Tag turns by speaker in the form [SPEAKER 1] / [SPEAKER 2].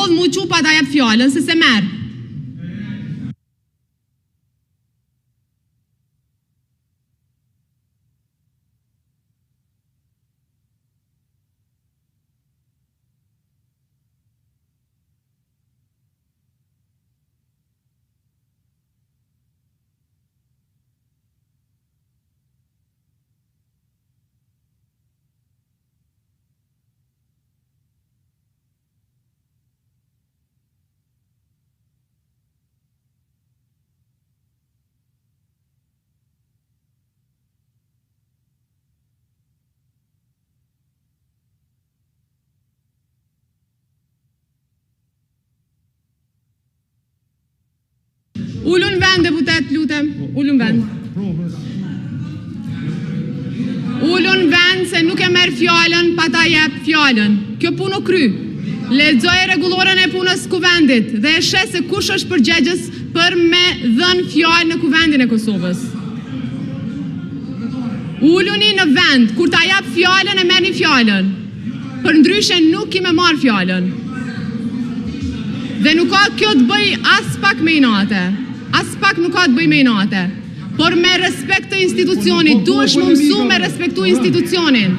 [SPEAKER 1] ndodh mu qu pa ta jep fjallën, se merë. Ullun vend, deputet, lutem. Ullun vend. Ullun vend se nuk e merë fjallën pa ta jep fjallën. Kjo punë u kry. Lexoj rregulloren e punës kuvendit dhe e sheh se kush është përgjegjës për me dhënë fjallë në kuvendin e Kosovës. Ulluni në vend, kur ta jap fjallën e merrni fjallën. Për ndryshe nuk i me marë fjallën. Dhe nuk ka kjo të bëj as pak me inate. As pak nuk ka të bëj me inate. Por me respekt të institucionit, duhesh më mësu me respektu institucionin.